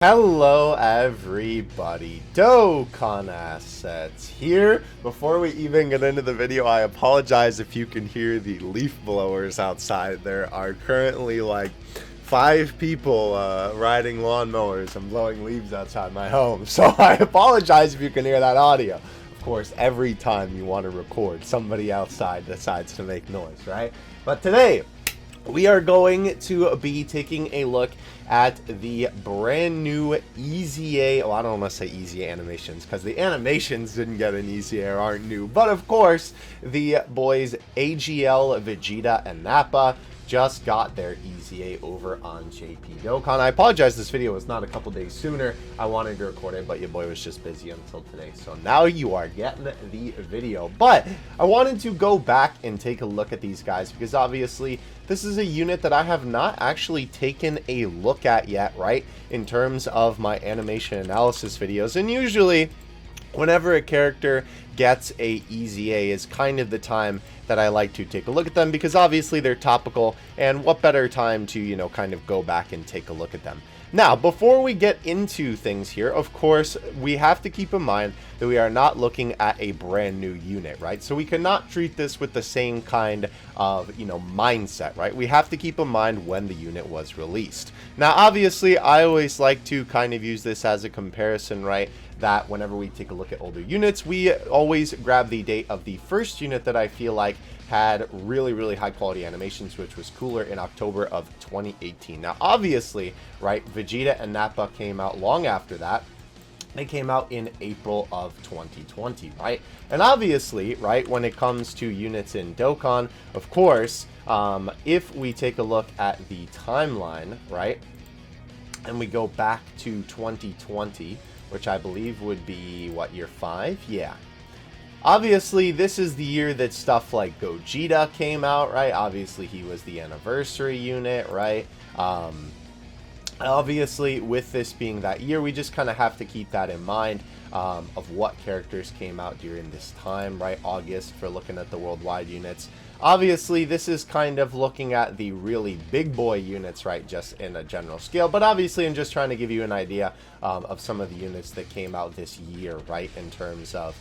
Hello everybody, Dokkan Assets here. Before we even get into the video, I apologize if you can hear the leaf blowers outside. There are currently like 5 people riding lawnmowers and blowing leaves outside my home. So I apologize if you can hear that audio. Of course, every time you want to record, somebody outside decides to make noise, right? But today, we are going to be taking a look at the brand new EZA. Well, I don't want to say EZA animations because the animations didn't get an EZA or aren't new. But of course, the boys AGL, VEGETA, and NAPPA just got their EZA over on JP Dokkan. I apologize, this video was not a couple days sooner. I wanted to record it, but your boy was just busy until today. So now you are getting the video. But I wanted to go back and take a look at these guys because obviously this is a unit that I have not actually taken a look at yet, right? In terms of my animation analysis videos. And usually, whenever a character gets a EZA is kind of the time that I like to take a look at them because obviously they're topical, and what better time to, you know, kind of go back and take a look at them. Now, before we get into things here, of course, we have to keep in mind that we are not looking at a brand new unit, right? So we cannot treat this with the same kind of, you know, mindset, right? We have to keep in mind when the unit was released. Now, obviously, I always like to kind of use this as a comparison, right? That whenever we take a look at older units, we always grab the date of the first unit that I feel like had really high quality animations, which was cooler, in October of 2018. Now, obviously, right, VEGETA and NAPPA came out long after that. They came out in April of 2020, right? And obviously, right, when it comes to units in Dokkan, of course, if we take a look at the timeline, right, and we go back to 2020, which I believe would be, what, year 5? Yeah. Obviously, this is the year that stuff like Gogeta came out, right? Obviously, he was the anniversary unit, right? Obviously, with this being that year, we just kind of have to keep that in mind of what characters came out during this time, right? August for looking at the worldwide units. Obviously, this is kind of looking at the really big boy units, right, just in a general scale. But obviously, I'm just trying to give you an idea of some of the units that came out this year, right, in terms of,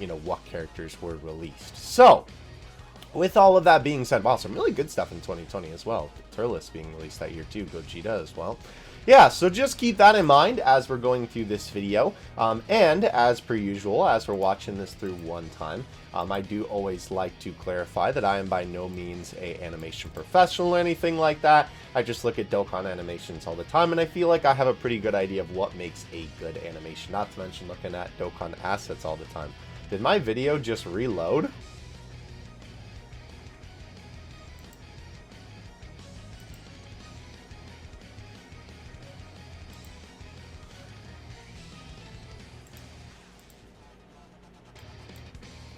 you know, what characters were released. So, with all of that being said, wow, some really good stuff in 2020 as well. Turles being released that year too, Gogeta as well. Yeah, so just keep that in mind as we're going through this video. And as per usual, as we're watching this through one time, I do always like to clarify that I am by no means a animation professional or anything like that. I just look at Dokkan animations all the time, and I feel like I have a pretty good idea of what makes a good animation, not to mention looking at Dokkan assets all the time. Did my video just reload?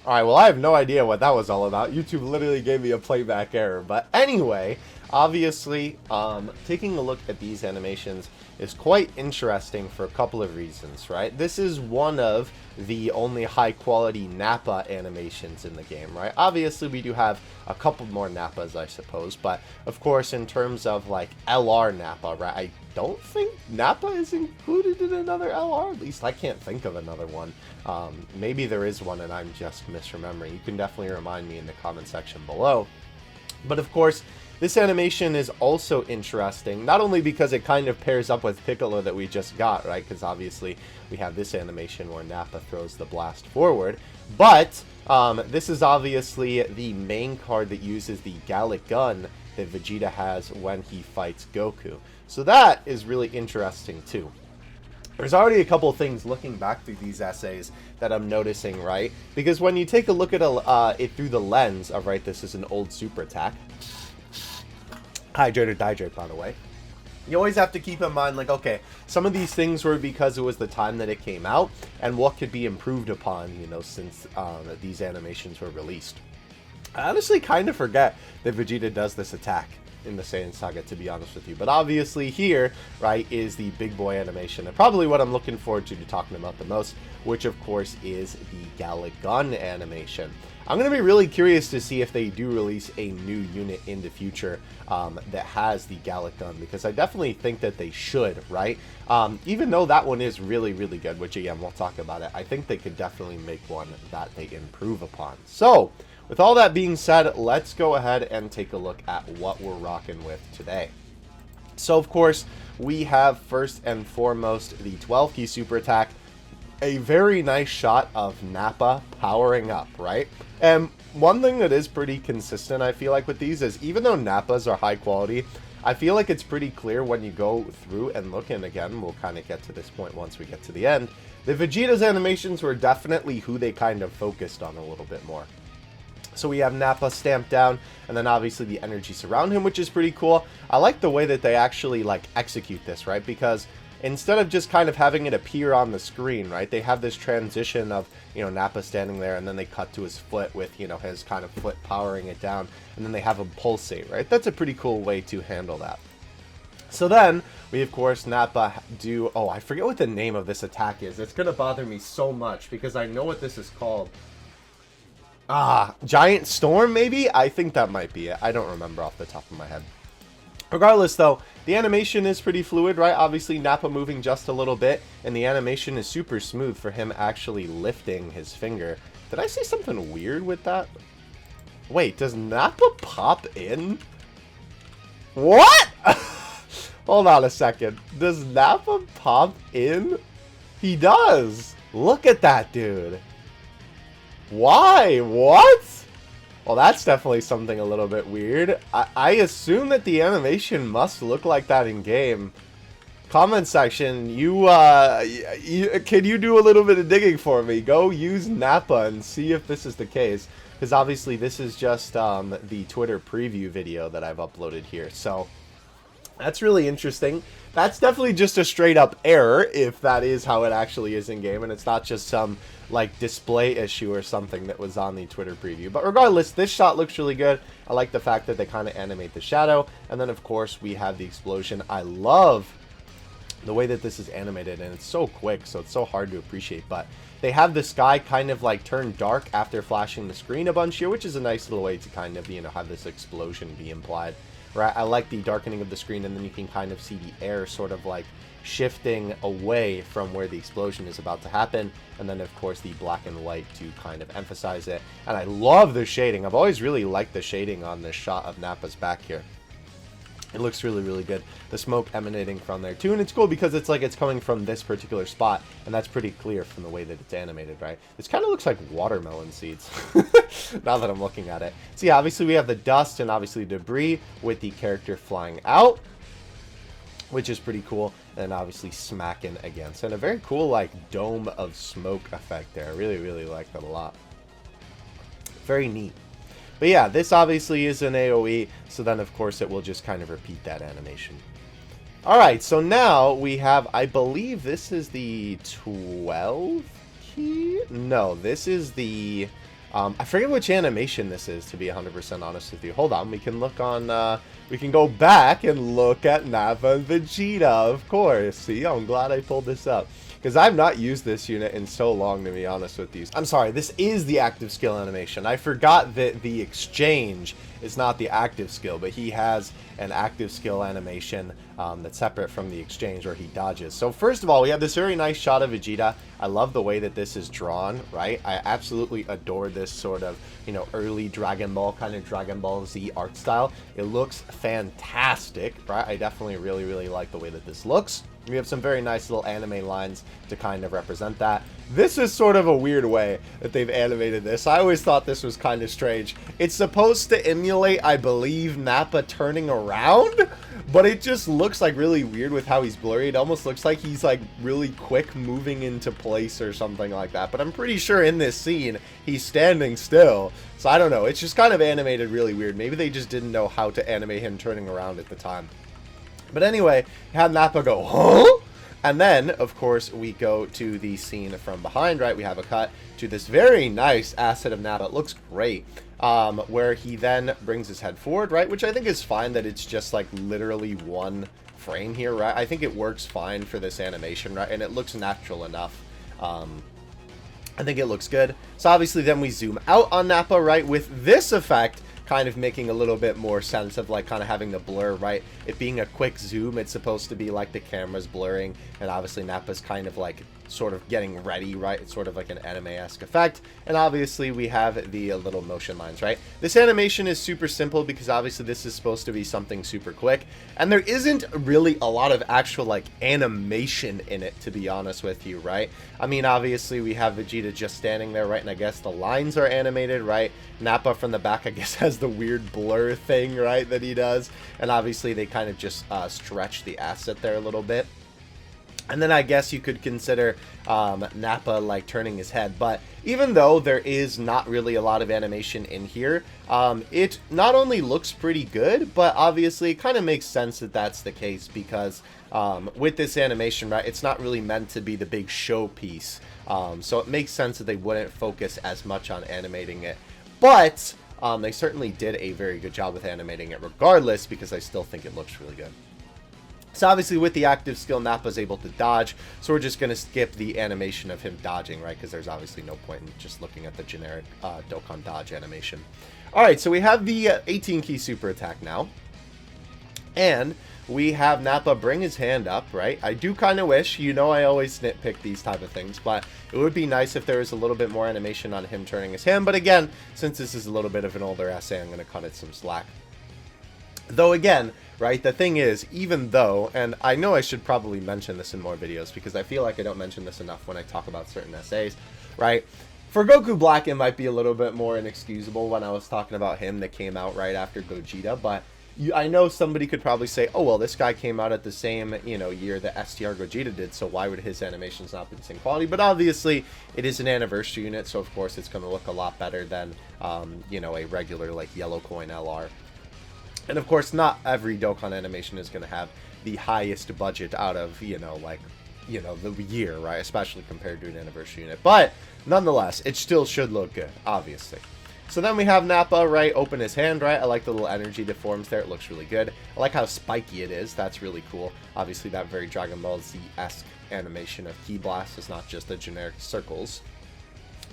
Alright, well, I have no idea what that was all about. YouTube literally gave me a playback error. But anyway, obviously, taking a look at these animations is quite interesting for a couple of reasons, right? This is one of the only high-quality NAPPA animations in the game, right? Obviously, we do have a couple more NAPPAs, I suppose. But, of course, in terms of, like, LR NAPPA, right, I don't think NAPPA is included in another LR. At least I can't think of another one. Maybe there is one and I'm just misremembering. You can definitely remind me in the comment section below. But of course, this animation is also interesting, not only because it kind of pairs up with Piccolo that we just got, right? Because obviously we have this animation where NAPPA throws the blast forward, but this is obviously the main card that uses the Galick Gun that VEGETA has when he fights Goku. So that is really interesting too. There's already a couple of things looking back through these essays that I'm noticing, right? Because when you take a look at it through the lens of, right, this is an old super attack. Hydrate or dihydrate, by the way. You always have to keep in mind, like, okay, some of these things were because it was the time that it came out, and what could be improved upon, you know, since these animations were released. I honestly kind of forget that VEGETA does this attack. in the Saiyan Saga, to be honest with you. But obviously here, right, is the big boy animation, and probably what I'm looking forward to talking about the most, which of course is the Galick Gun animation. I'm going to be really curious to see if they do release a new unit in the future that has the Galick Gun, because I definitely think that they should, right? Even though that one is really, really good, which again, we'll talk about it, I think they could definitely make one that they improve upon. So, with all that being said, let's go ahead and take a look at what we're rocking with today. So, of course, we have first and foremost the 12 key super attack. A very nice shot of NAPPA powering up, right? And one thing that is pretty consistent, I feel like, with these is even though NAPPAs are high quality, I feel like it's pretty clear when you go through and look, and again, we'll kind of get to this point once we get to the end, the Vegeta's animations were definitely who they kind of focused on a little bit more. So we have NAPPA stamped down, and then obviously the energy surround him, which is pretty cool. I like the way that they actually, like, execute this, right? Because instead of just kind of having it appear on the screen, right, they have this transition of, you know, NAPPA standing there, and then they cut to his foot with, you know, his kind of foot powering it down, and then they have him pulsate, right? That's a pretty cool way to handle that. So then, we of course, NAPPA do, oh, I forget what the name of this attack is. It's going to bother me so much, because I know what this is called. Giant Storm, maybe? I think that might be it. I don't remember off the top of my head. Regardless, though, the animation is pretty fluid, right? Obviously, NAPPA moving just a little bit, and the animation is super smooth for him actually lifting his finger. Did I say something weird with that? Wait, does NAPPA pop in? What? Hold on a second. Does NAPPA pop in? He does. Look at that, dude. Why? What? Well, that's definitely something a little bit weird. I assume that the animation must look like that in game. Comment section, can you do a little bit of digging for me? Go use NAPPA and see if this is the case. Because obviously this is just the Twitter preview video that I've uploaded here. So that's really interesting. That's definitely just a straight up error if that is how it actually is in game, and it's not just some like display issue or something that was on the Twitter preview. But regardless, this shot looks really good. I like the fact that they kind of animate the shadow, and then of course we have the explosion. I love the way that this is animated, and it's so quick, so it's so hard to appreciate. But they have the sky kind of like turn dark after flashing the screen a bunch here, which is a nice little way to kind of, you know, have this explosion be implied. Right, I like the darkening of the screen, and then you can kind of see the air sort of like shifting away from where the explosion is about to happen, and then of course the black and white to kind of emphasize it. And I love the shading. I've always really liked the shading on this shot of NAPPA's back here. It looks really, really good. The smoke emanating from there too, and it's cool because it's like it's coming from this particular spot, and that's pretty clear from the way that it's animated, right? This kind of looks like watermelon seeds, now that I'm looking at it. So yeah, obviously we have the dust and obviously debris with the character flying out, which is pretty cool, and obviously smacking against, and a very cool like dome of smoke effect there. I really, really like that a lot. Very neat. But yeah, this obviously is an AoE, so then of course it will just kind of repeat that animation. Alright, so now we have, I believe this is the 12 key? No, this is the, I forget which animation this is, to be 100% honest with you. Hold on, we can look on, we can go back and look at NAPPA and Vegeta, of course. See, I'm glad I pulled this up, because I've not used this unit in so long, to be honest with you. I'm sorry, this is the active skill animation. I forgot that the exchange is not the active skill, but he has an active skill animation that's separate from the exchange where he dodges. So first of all, we have this very nice shot of Vegeta. I love the way that this is drawn, right? I absolutely adore this sort of, you know, early Dragon Ball, kind of Dragon Ball Z art style. It looks fantastic, right? I definitely really, really like the way that this looks. We have some very nice little anime lines to kind of represent that. This is sort of a weird way that they've animated this. I always thought this was kind of strange. It's supposed to emulate, I believe, NAPPA turning around, but it just looks like really weird with how he's blurry. It almost looks like he's like really quick moving into place or something like that. But I'm pretty sure in this scene, he's standing still. So I don't know. It's just kind of animated really weird. Maybe they just didn't know how to animate him turning around at the time. But anyway, you have NAPPA go, huh? And then, of course, we go to the scene from behind, right? We have a cut to this very nice asset of NAPPA. It looks great. where he then brings his head forward, right? Which I think is fine that it's just like literally one frame here, right? I think it works fine for this animation, right? And it looks natural enough. I think it looks good. So obviously then we zoom out on Nappa, right? With this effect kind of making a little bit more sense of like kind of having the blur, right? It being a quick zoom, it's supposed to be like the camera's blurring, and obviously Nappa's kind of like sort of getting ready, right? It's sort of like an anime-esque effect. And obviously we have the little motion lines, right? This animation is super simple because obviously this is supposed to be something super quick, and there isn't really a lot of actual like animation in it, to be honest with you, right? I mean, obviously we have Vegeta just standing there, right? And I guess the lines are animated, right? Nappa from the back, I guess, has the weird blur thing, right, that he does. And obviously they kind of just stretch the asset there a little bit. And then I guess you could consider Nappa like turning his head. But even though there is not really a lot of animation in here, it not only looks pretty good, but obviously it kind of makes sense that that's the case because with this animation, right, it's not really meant to be the big showpiece. So it makes sense that they wouldn't focus as much on animating it. But they certainly did a very good job with animating it regardless, because I still think it looks really good. So obviously with the active skill, Nappa's able to dodge, so we're just going to skip the animation of him dodging, right? Because there's obviously no point in just looking at the generic Dokkan dodge animation. Alright, so we have the 18 key super attack now. And we have Nappa bring his hand up, right? I do kind of wish, you know I always nitpick these type of things, but it would be nice if there was a little bit more animation on him turning his hand. But again, since this is a little bit of an older essay, I'm going to cut it some slack. Though again, right, the thing is, even though, and I know I should probably mention this in more videos because I feel like I don't mention this enough when I talk about certain essays, right? For Goku Black, it might be a little bit more inexcusable when I was talking about him that came out right after Gogeta, but I know somebody could probably say, oh, well, this guy came out at the same, you know, year that STR Gogeta did, so why would his animations not be the same quality? But obviously, it is an anniversary unit, so of course it's going to look a lot better than, you know, a regular, like, Yellow Coin LR. And of course, not every Dokkan animation is going to have the highest budget out of, you know, like, you know, the year, right? Especially compared to an anniversary unit. But nonetheless, it still should look good, obviously. So then we have Nappa, right, open his hand, right? I like the little energy that forms there. It looks really good. I like how spiky it is. That's really cool. Obviously, that very Dragon Ball Z-esque animation of Ki Blast is not just the generic circles.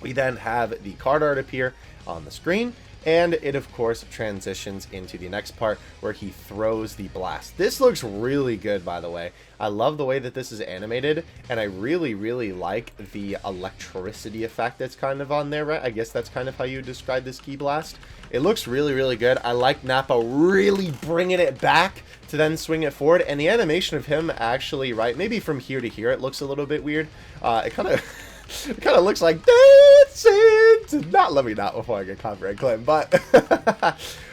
We then have the card art appear on the screen, and it of course transitions into the next part where he throws the blast. This looks really good, by the way. I love the way that this is animated, and I really like the electricity effect that's kind of on there, right? I guess that's kind of how you describe this Ki Blast. It looks really good. I like Nappa really bringing it back to then swing it forward, and the animation of him actually, right, maybe from here to here it looks a little bit weird. It kind of looks like dancing. Let me not before I get copyright claim. But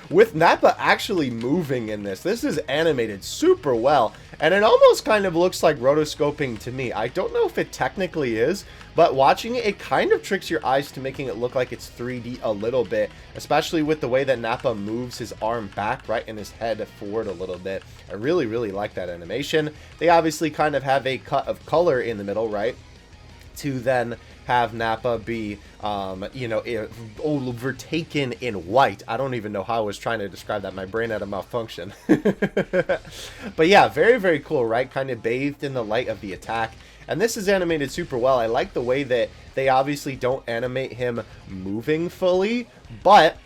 with Nappa actually moving in this is animated super well, and it almost kind of looks like rotoscoping to me. I don't know if it technically is, but watching it, it kind of tricks your eyes to making it look like it's 3D a little bit, especially with the way that Nappa moves his arm back, right, and his head forward a little bit. I really like that animation. They obviously kind of have a cut of color in the middle, right, to then have Nappa be, you know, overtaken in white. I don't even know how I was trying to describe that. My brain had a malfunction. But yeah, very cool, right? Kind of bathed in the light of the attack. And this is animated super well. I like the way that they obviously don't animate him moving fully, but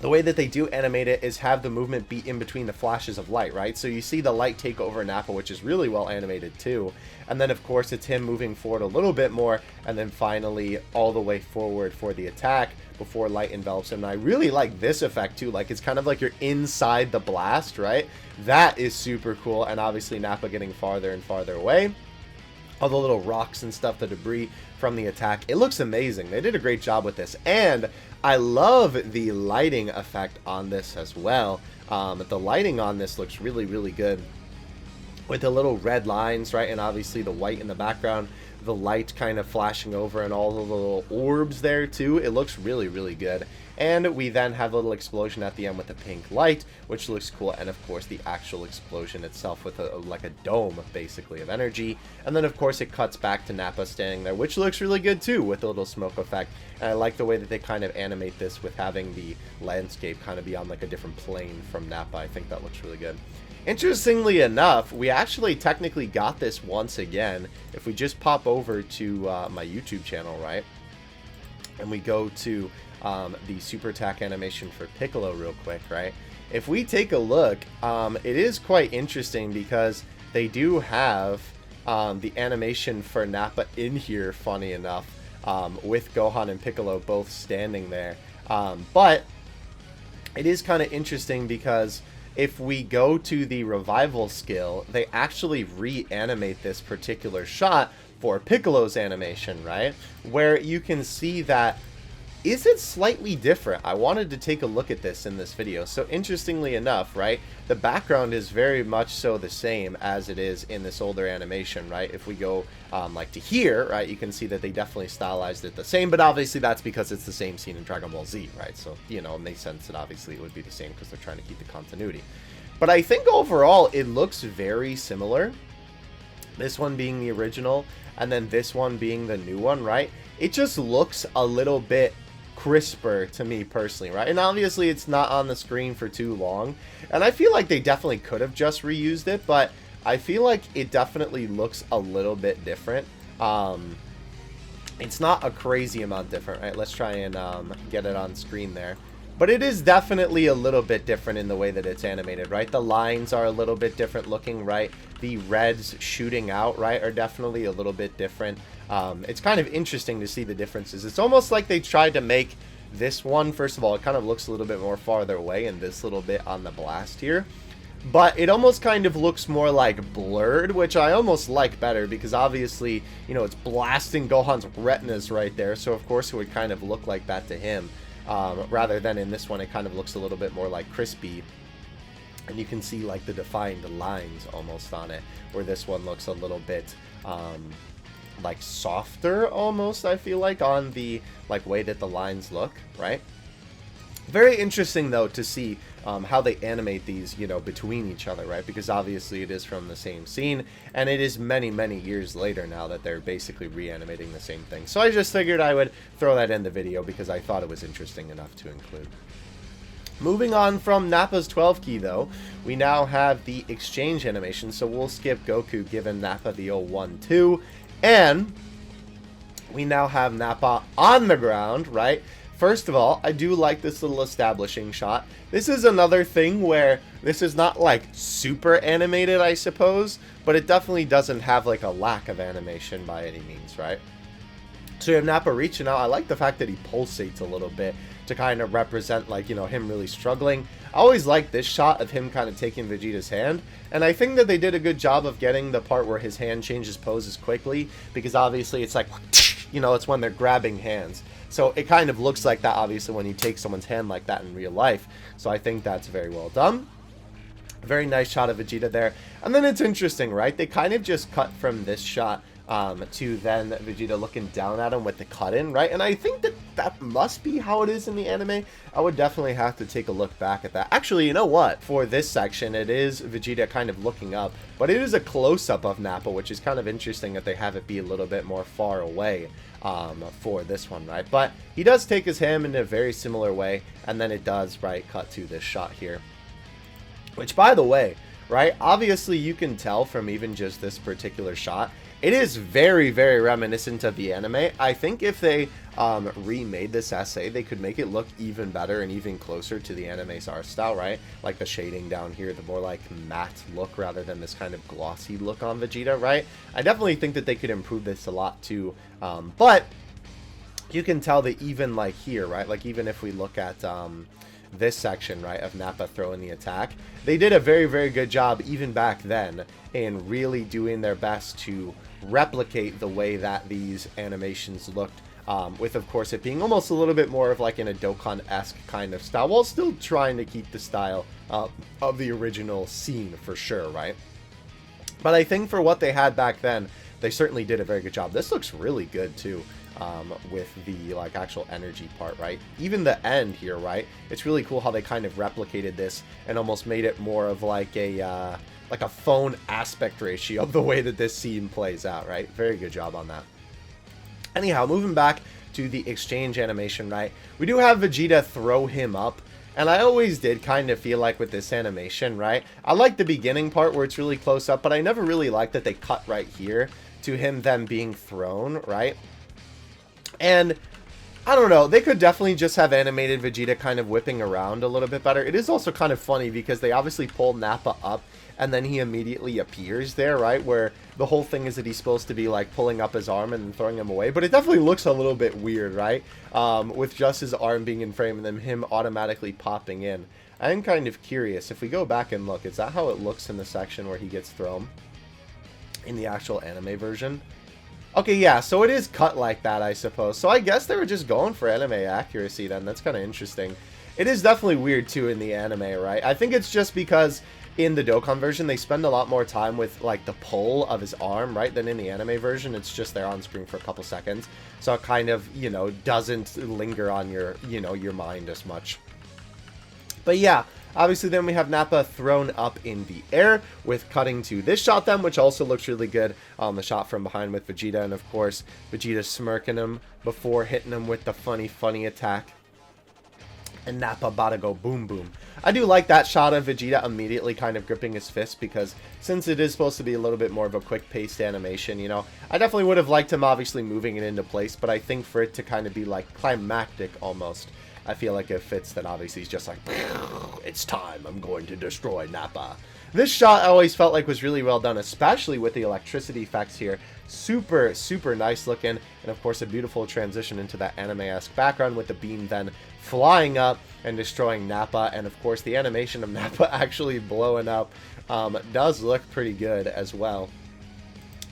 the way that they do animate it is have the movement be in between the flashes of light, right? So you see the light take over Nappa, which is really well animated too. And then, of course, it's him moving forward a little bit more, and then finally all the way forward for the attack before light envelops him. And I really like this effect too. Like, it's kind of like you're inside the blast, right? That is super cool. And obviously Nappa getting farther and farther away. All the little rocks and stuff, the debris from the attack. It looks amazing. They did a great job with this. And I love the lighting effect on this as well. The lighting on this looks really good, with the little red lines, right, and obviously the white in the background, the light kind of flashing over, and all the little orbs there too. It looks really good. And we then have a little explosion at the end with a pink light, which looks cool. And of course, the actual explosion itself with like a dome, basically, of energy. And then, of course, it cuts back to Nappa standing there, which looks really good, too, with a little smoke effect. And I like the way that they kind of animate this with having the landscape kind of be on, like, a different plane from Nappa. I think that looks really good. Interestingly enough, we actually technically got this once again. If we just pop over to my YouTube channel, right? And we go to the super attack animation for Piccolo real quick, right? If we take a look, it is quite interesting because they do have the animation for Nappa in here, funny enough, with Gohan and Piccolo both standing there. But it is kind of interesting because if we go to the revival skill, they actually reanimate this particular shot for Piccolo's animation, right? Where you can see that, is it slightly different? I wanted to take a look at this in this video. So interestingly enough, right, the background is very much so the same as it is in this older animation, right? If we go like to here, right, you can see that they definitely stylized it the same, but obviously that's because it's the same scene in Dragon Ball Z, right? So, you know, it makes sense that obviously it would be the same because they're trying to keep the continuity. But I think overall it looks very similar. This one being the original and then this one being the new one, right? It just looks a little bit crisper to me personally, right? And obviously it's not on the screen for too long, and I feel like they definitely could have just reused it, but I feel like it definitely looks a little bit different. It's not a crazy amount different, right? Let's try and get it on screen there. But it is definitely a little bit different in the way that it's animated, right? The lines are a little bit different looking, right? The reds shooting out, right, are definitely a little bit different. It's kind of interesting to see the differences. It's almost like they tried to make this one, first of all, it kind of looks a little bit more farther away and this little bit on the blast here. But it almost kind of looks more like blurred, which I almost like better because obviously, you know, it's blasting Gohan's retinas right there. So, of course, it would kind of look like that to him. Rather than in this one, it kind of looks a little bit more like crispy. And you can see like the defined lines almost on it, where this one looks a little bit like softer almost, I feel like, on the like way that the lines look, right? Very interesting though to see how they animate these, you know, between each other, right? Because obviously it is from the same scene, and it is many, many years later now that they're basically reanimating the same thing. So I just figured I would throw that in the video because I thought it was interesting enough to include. Moving on from Nappa's 12 key though, we now have the exchange animation, so we'll skip Goku giving Nappa the 1-2, and we now have Nappa on the ground, right? First of all, I do like this little establishing shot. This is another thing where this is not like super animated, I suppose, but it definitely doesn't have like a lack of animation by any means, right? So you have Nappa reaching out. I like the fact that he pulsates a little bit to kind of represent, like, you know, him really struggling. I always like this shot of him kind of taking Vegeta's hand, and I think that they did a good job of getting the part where his hand changes poses quickly, because obviously it's like, you know, it's when they're grabbing hands. So it kind of looks like that, obviously, when you take someone's hand like that in real life. So I think that's very well done. Very nice shot of Vegeta there. And then it's interesting, right? They kind of just cut from this shot to then Vegeta looking down at him with the cut in, right? And I think that that must be how it is in the anime. I would definitely have to take a look back at that. Actually, you know what? For this section, it is Vegeta kind of looking up, but it is a close-up of Nappa, which is kind of interesting that they have it be a little bit more far away for this one, right? But he does take his hand in a very similar way, and then it does, right, cut to this shot here. Which, by the way, right, obviously you can tell from even just this particular shot, it is very, very reminiscent of the anime. I think if they remade this essay, they could make it look even better and even closer to the anime's art style, right? Like the shading down here, the more like matte look rather than this kind of glossy look on Vegeta, right? I definitely think that they could improve this a lot too. But you can tell that even like here, right? Like even if we look at this section, right, of Nappa throwing the attack, they did a very, very good job even back then in really doing their best to replicate the way that these animations looked, with of course it being almost a little bit more of like in a Dokkan-esque kind of style, while still trying to keep the style of the original scene for sure, right? But I think for what they had back then, they certainly did a very good job. This looks really good too, with the like actual energy part, right? Even the end here, right? It's really cool how they kind of replicated this and almost made it more of like a phone aspect ratio of the way that this scene plays out, right? Very good job on that. Anyhow, moving back to the exchange animation, right? We do have Vegeta throw him up. And I always did kind of feel like with this animation, right? I like the beginning part where it's really close up, but I never really liked that they cut right here to him then being thrown, right? And I don't know, they could definitely just have animated Vegeta kind of whipping around a little bit better. It is also kind of funny because they obviously pull Nappa up and then he immediately appears there, right? Where the whole thing is that he's supposed to be like pulling up his arm and throwing him away. But it definitely looks a little bit weird, right? With just his arm being in frame and then him automatically popping in. I am kind of curious. If we go back and look, is that how it looks in the section where he gets thrown? In the actual anime version? Okay, yeah, so it is cut like that, I suppose. So I guess they were just going for anime accuracy then. That's kind of interesting. It is definitely weird, too, in the anime, right? I think it's just because in the Dokkan version, they spend a lot more time with, like, the pull of his arm, right? Than in the anime version. It's just there on screen for a couple seconds. So it kind of, you know, doesn't linger on your, you know, your mind as much. But yeah, obviously then we have Nappa thrown up in the air with cutting to this shot then, which also looks really good. The shot from behind with Vegeta, and of course, Vegeta smirking him before hitting him with the funny attack. And Nappa about to go boom boom. I do like that shot of Vegeta immediately kind of gripping his fist, because since it is supposed to be a little bit more of a quick paced animation, you know, I definitely would have liked him obviously moving it into place, but I think for it to kind of be like climactic almost, I feel like it fits that obviously he's just like, it's time, I'm going to destroy Nappa. This shot I always felt like was really well done, especially with the electricity effects here. Super, super nice looking. And of course a beautiful transition into that anime-esque background with the beam then flying up and destroying Nappa. And of course the animation of Nappa actually blowing up does look pretty good as well.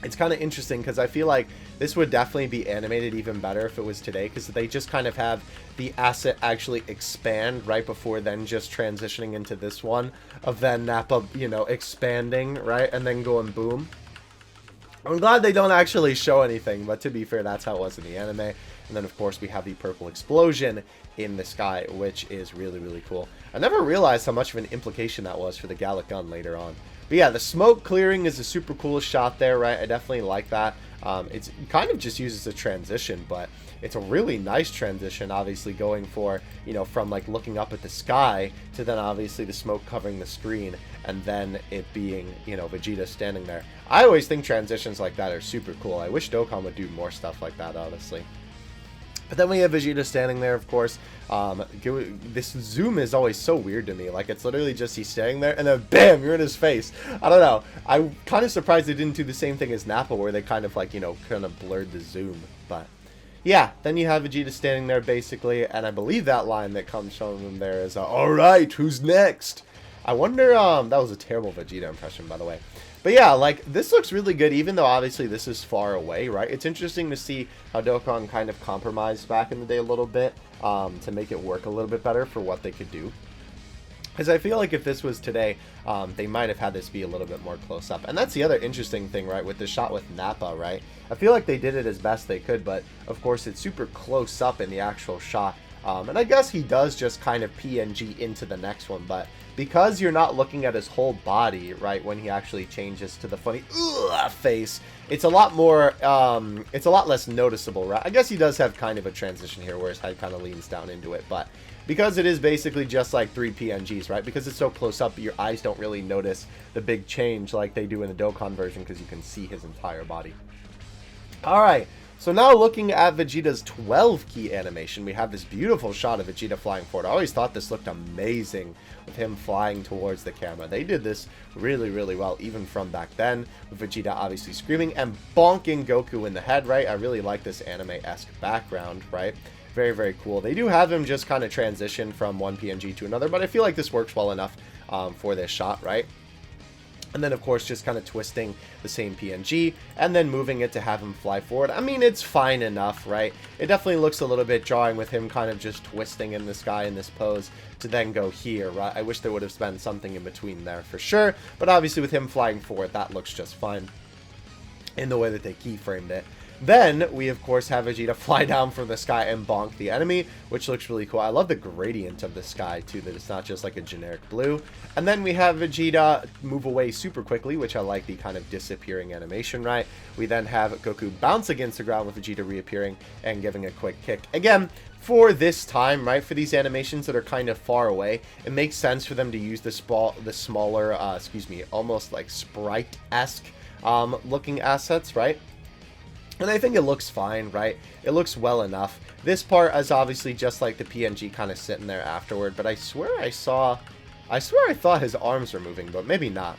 It's kind of interesting because I feel like this would definitely be animated even better if it was today, because they just kind of have the asset actually expand right before then just transitioning into this one of then Nappa, you know, expanding, right, and then going boom. I'm glad they don't actually show anything, but to be fair, that's how it was in the anime. And then, of course, we have the purple explosion in the sky, which is really, really cool. I never realized how much of an implication that was for the Galick Gun later on. But yeah, the smoke clearing is a super cool shot there, right? I definitely like that. It's kind of just used as a transition, but it's a really nice transition, obviously going for, you know, from like looking up at the sky to then obviously the smoke covering the screen and then it being, you know, Vegeta standing there. I always think transitions like that are super cool. I wish Dokkan would do more stuff like that, honestly. But then we have Vegeta standing there, of course. This zoom is always so weird to me. Like, it's literally just he's standing there, and then bam, you're in his face. I don't know. I'm kind of surprised they didn't do the same thing as Nappa, where they kind of, like, you know, kind of blurred the zoom. But, yeah, then you have Vegeta standing there, basically, and I believe that line that comes from him there is, alright, who's next? I wonder, that was a terrible Vegeta impression, by the way. But yeah, like, this looks really good, even though obviously this is far away, right? It's interesting to see how Dokkan kind of compromised back in the day a little bit to make it work a little bit better for what they could do. Because I feel like if this was today, they might have had this be a little bit more close up. And that's the other interesting thing, right, with the shot with Nappa, right? I feel like they did it as best they could, but of course it's super close up in the actual shot. And I guess he does just kind of PNG into the next one, but because you're not looking at his whole body, right, when he actually changes to the funny face, it's a lot more, it's a lot less noticeable, right? I guess he does have kind of a transition here where his head kind of leans down into it, but because it is basically just like 3 PNGs, right, because it's so close up, your eyes don't really notice the big change like they do in the Dokkan version because you can see his entire body. Alright. So now looking at Vegeta's 12 key animation, we have this beautiful shot of Vegeta flying forward. I always thought this looked amazing with him flying towards the camera. They did this really, really well, even from back then, with Vegeta obviously screaming and bonking Goku in the head, right? I really like this anime-esque background, right? Very, very cool. They do have him just kind of transition from one PNG to another, but I feel like this works well enough for this shot, right? And then, of course, just kind of twisting the same PNG and then moving it to have him fly forward. I mean, it's fine enough, right? It definitely looks a little bit jarring with him kind of just twisting in the sky in this pose to then go here, right? I wish there would have been something in between there for sure. But obviously with him flying forward, that looks just fine. in the way that they keyframed it. Then we of course have Vegeta fly down from the sky and bonk the enemy, which looks really cool. I love the gradient of the sky too, that it's not just like a generic blue. And then we have Vegeta move away super quickly, which I like the kind of disappearing animation, right? We then have Goku bounce against the ground with Vegeta reappearing and giving a quick kick. Again, for this time, right, for these animations that are kind of far away, it makes sense for them to use the smaller, almost like sprite-esque looking assets, right? And I think it looks fine, right? It looks well enough. This part is obviously just like the PNG kind of sitting there afterward, but I swear I thought his arms were moving, but maybe not.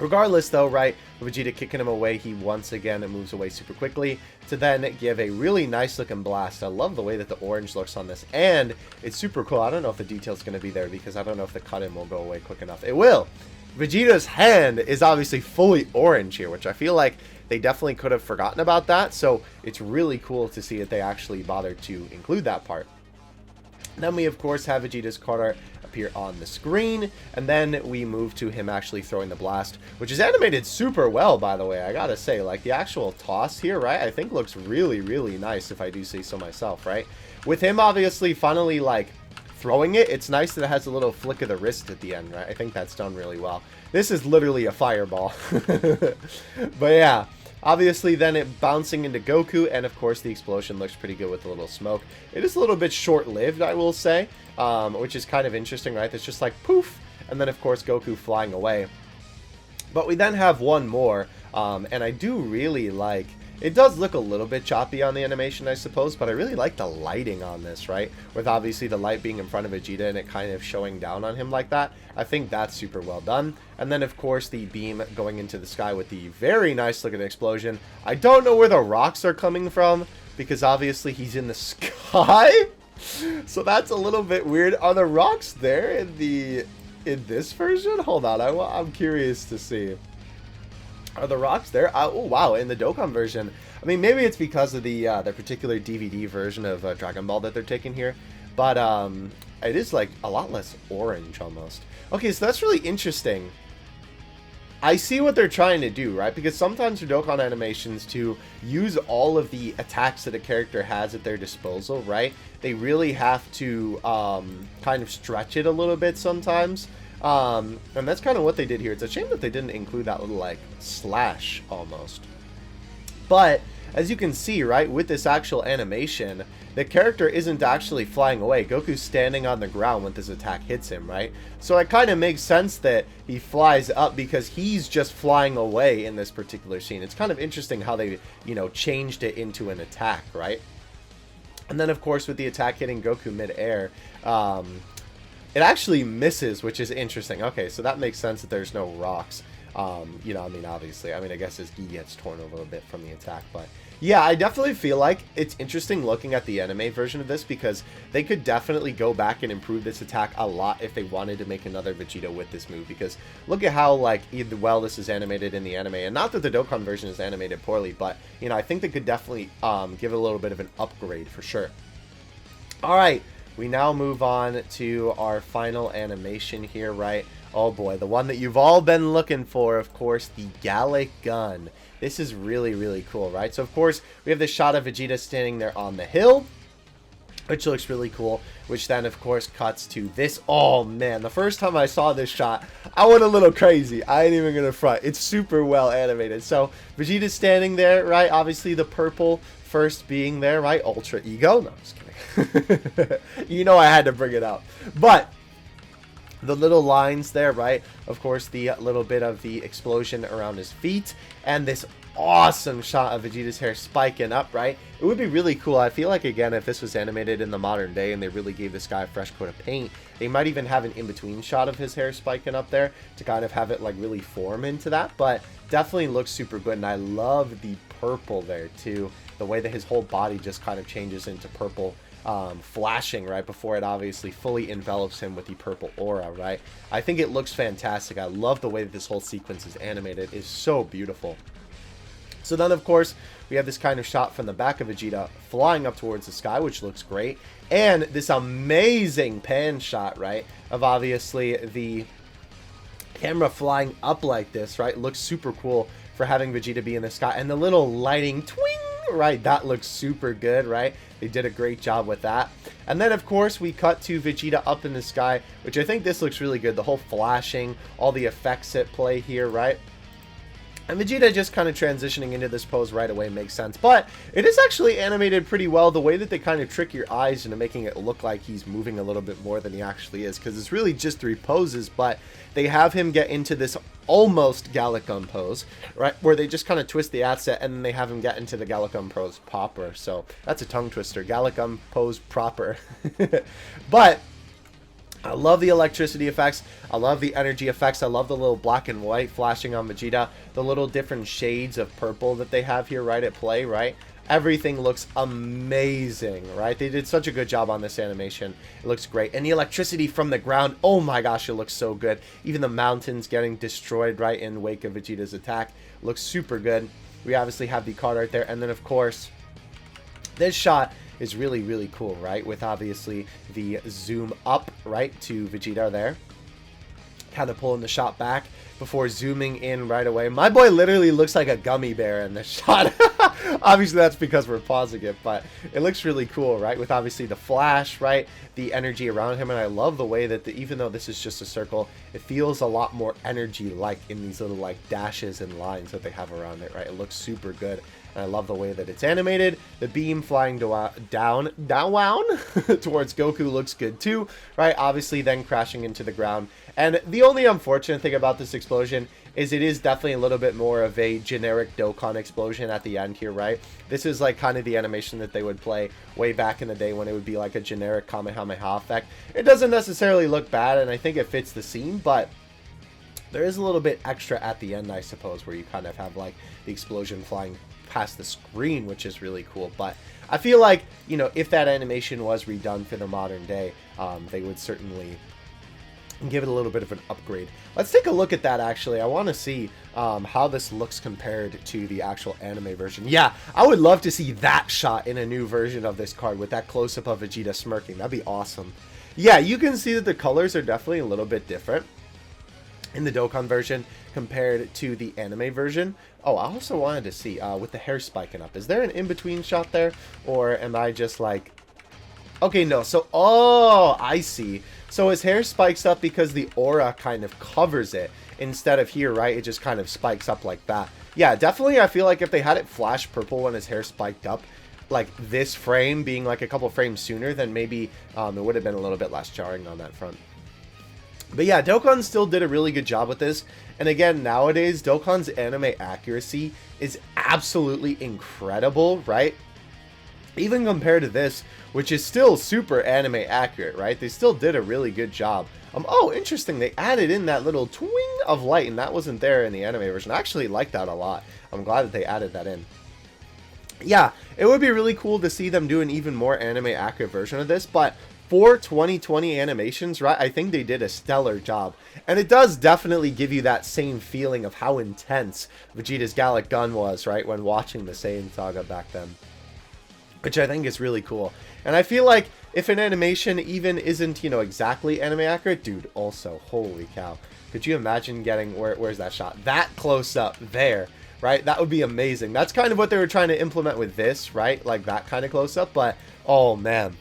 Regardless though, right, Vegeta kicking him away, he once again moves away super quickly to then give a really nice looking blast. I love the way that the orange looks on this, and it's super cool. I don't know if the detail's going to be there because I don't know if the cut-in will go away quick enough. It will. Vegeta's hand is obviously fully orange here, which I feel like they definitely could have forgotten about that, so it's really cool to see that they actually bothered to include that part. Then we of course have Vegeta's card art appear on the screen, and then we move to him actually throwing the blast, which is animated super well, by the way. I gotta say, like, the actual toss here, right, I think looks really, really nice, if I do say so myself, right? With him obviously finally, like, throwing it, it's nice that it has a little flick of the wrist at the end, right? I think that's done really well. This is literally a fireball. But yeah, obviously then it bouncing into Goku, and of course the explosion looks pretty good with a little smoke. It is a little bit short-lived, I will say, which is kind of interesting, right? It's just like poof, and then of course Goku flying away. But we then have one more, and I do really like... It does look a little bit choppy on the animation, I suppose, but I really like the lighting on this, right? With obviously the light being in front of Vegeta and it kind of showing down on him like that. I think that's super well done. And then, of course, the beam going into the sky with the very nice looking explosion. I don't know where the rocks are coming from, because obviously he's in the sky. So that's a little bit weird. Are the rocks there in this version? Hold on, I'm curious to see. Are the rocks there? Oh, wow, in the Dokkan version. I mean, maybe it's because of the particular DVD version of Dragon Ball that they're taking here. But it is, like, a lot less orange, almost. Okay, so that's really interesting. I see what they're trying to do, right? Because sometimes for Dokkan animations, to use all of the attacks that a character has at their disposal, right? They really have to kind of stretch it a little bit sometimes. And that's kind of what they did here. It's a shame that they didn't include that little, like, slash, almost. But, as you can see, right, with this actual animation, the character isn't actually flying away. Goku's standing on the ground when this attack hits him, right? So it kind of makes sense that he flies up because he's just flying away in this particular scene. It's kind of interesting how they, you know, changed it into an attack, right? And then, of course, with the attack hitting Goku mid-air, it actually misses, which is interesting. Okay, so that makes sense that there's no rocks. You know, I mean, obviously. I mean, I guess his gi gets torn a little bit from the attack. But, yeah, I definitely feel like it's interesting looking at the anime version of this because they could definitely go back and improve this attack a lot if they wanted to make another Vegeta with this move. Because look at how, like, well this is animated in the anime. And not that the Dokkan version is animated poorly, but, you know, I think they could definitely give it a little bit of an upgrade for sure. All right. We now move on to our final animation here, right? Oh boy, the one that you've all been looking for, of course, the Galick Gun. This is really, really cool, right? So, of course, we have this shot of Vegeta standing there on the hill, which looks really cool, which then, of course, cuts to this. Oh, man, the first time I saw this shot, I went a little crazy. I ain't even gonna front. It's super well animated. So, Vegeta's standing there, right? Obviously, the purple first being there, right? Ultra Ego. No, I'm just kidding. You know I had to bring it up. But the little lines there, right? Of course, the little bit of the explosion around his feet. And this awesome shot of Vegeta's hair spiking up, right? It would be really cool. I feel like, again, if this was animated in the modern day and they really gave this guy a fresh coat of paint, they might even have an in-between shot of his hair spiking up there to kind of have it, like, really form into that. But definitely looks super good. And I love the purple there, too. The way that his whole body just kind of changes into purple. Flashing right before it obviously fully envelops him with the purple aura, right? I think it looks fantastic. I love the way that this whole sequence is animated. It's so beautiful. So then, of course, we have this kind of shot from the back of Vegeta flying up towards the sky, which looks great. And this amazing pan shot, right, of obviously the camera flying up like this, right? Looks super cool for having Vegeta be in the sky. And the little lighting twing, right, that looks super good, right? They did a great job with that. And then, of course, we cut to Vegeta up in the sky, which I think this looks really good. The whole flashing, all the effects at play here, right? And Vegeta just kind of transitioning into this pose right away makes sense. But it is actually animated pretty well. The way that they kind of trick your eyes into making it look like he's moving a little bit more than he actually is. Because it's really just 3 poses. But they have him get into this almost Galick Gun pose, right? Where they just kind of twist the asset and then they have him get into the Galick Gun pose proper. So that's a tongue twister. Galick Gun pose proper. But I love the electricity effects. I love the energy effects. I love the little black and white flashing on Vegeta. The little different shades of purple that they have here right at play, right? Everything looks amazing, right? They did such a good job on this animation. It looks great. And the electricity from the ground, oh my gosh, it looks so good. Even the mountains getting destroyed right in wake of Vegeta's attack looks super good. We obviously have the card art there. And then, of course, this shot is really, really cool, right? With obviously the zoom up, right, to Vegeta there. Kind of pulling the shot back before zooming in right away. My boy literally looks like a gummy bear in this shot. Obviously, that's because we're pausing it, but it looks really cool, right? With obviously the flash, right? The energy around him, and I love the way that even though this is just a circle, it feels a lot more energy-like in these little, like, dashes and lines that they have around it, right? It looks super good. And I love the way that it's animated. The beam flying down towards Goku looks good too, right? Obviously then crashing into the ground. And the only unfortunate thing about this explosion is it is definitely a little bit more of a generic Dokkan explosion at the end here, right? This is like kind of the animation that they would play way back in the day when it would be like a generic Kamehameha effect. It doesn't necessarily look bad, and I think it fits the scene, but there is a little bit extra at the end, I suppose, where you kind of have like the explosion flying past the screen, which is really cool. But I feel like, you know, if that animation was redone for the modern day, they would certainly give it a little bit of an upgrade. Let's take a look at that, actually. I want to see how this looks compared to the actual anime version. Yeah, I would love to see that shot in a new version of this card with that close-up of Vegeta smirking. That'd be awesome. Yeah, you can see that the colors are definitely a little bit different in the Dokkan version compared to the anime version. Oh, I also wanted to see with the hair spiking up, is there an in-between shot there, or am I just like, okay, no, so, oh, I see. So his hair spikes up because the aura kind of covers it instead of here, right? It just kind of spikes up like that. Yeah, definitely. I feel like if they had it flash purple when his hair spiked up, like this frame being like a couple frames sooner, then maybe it would have been a little bit less jarring on that front. But yeah, Dokkan still did a really good job with this. And again, nowadays, Dokkan's anime accuracy is absolutely incredible, right? Even compared to this, which is still super anime accurate, right? They still did a really good job. Oh, interesting. They added in that little twing of light, and that wasn't there in the anime version. I actually like that a lot. I'm glad that they added that in. Yeah, it would be really cool to see them do an even more anime accurate version of this, but for 2020 animations, right, I think they did a stellar job. And it does definitely give you that same feeling of how intense Vegeta's Galick Gun was, right, when watching the Saiyan Saga back then. Which I think is really cool. And I feel like if an animation even isn't, you know, exactly anime accurate, dude, also, holy cow. Could you imagine getting, where's that shot? That close up there, right? That would be amazing. That's kind of what they were trying to implement with this, right? Like that kind of close up, but, oh man.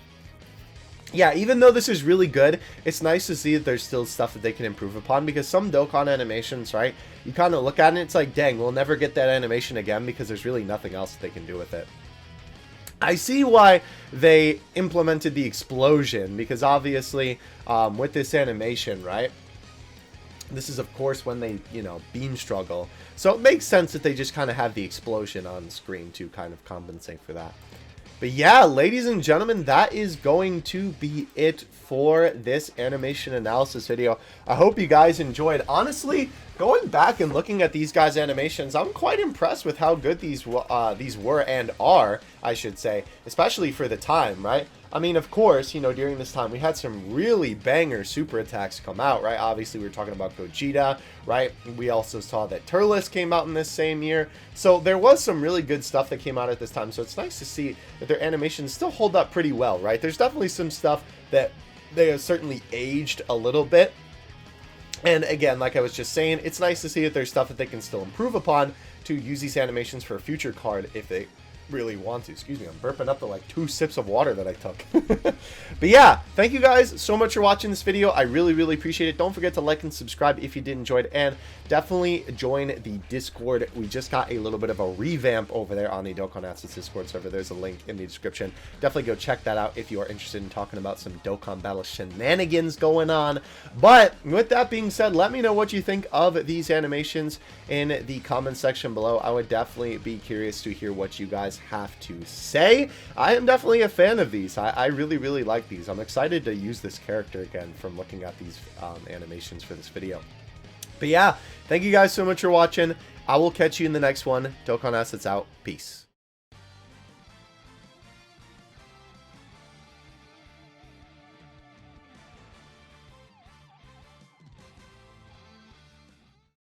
Yeah, even though this is really good, it's nice to see that there's still stuff that they can improve upon, because some Dokkan animations, right, you kind of look at it and it's like, dang, we'll never get that animation again because there's really nothing else that they can do with it. I see why they implemented the explosion, because obviously with this animation, right, this is of course when they, you know, beam struggle. So it makes sense that they just kind of have the explosion on screen to kind of compensate for that. But yeah, ladies and gentlemen, that is going to be it for this animation analysis video. I hope you guys enjoyed. Honestly, going back and looking at these guys' animations, I'm quite impressed with how good these were and are, I should say, especially for the time, right? I mean, of course, you know, during this time, we had some really banger super attacks come out, right? Obviously, we were talking about Gogeta, right? We also saw that Turles came out in this same year. So there was some really good stuff that came out at this time. So it's nice to see that their animations still hold up pretty well, right? There's definitely some stuff that they have certainly aged a little bit. And again, like I was just saying, it's nice to see that there's stuff that they can still improve upon to use these animations for a future card if they really want to. Excuse me, I'm burping up the like 2 sips of water that I took. But yeah, thank you guys so much for watching this video. I really appreciate it. Don't forget to like and subscribe if you did enjoy it, and definitely join the Discord. We just got a little bit of a revamp over there on the Dokkan Assets Discord server. There's a link in the description. Definitely go check that out if you are interested in talking about some Dokkan Battle shenanigans going on. But with that being said, let me know what you think of these animations in the comment section below. I would definitely be curious to hear what you guys have to say. I am definitely a fan of these. I really like these. I'm excited to use this character again from looking at these animations for this video. But yeah, thank you guys so much for watching. I will catch you in the next one. Dokkan Assets out. Peace.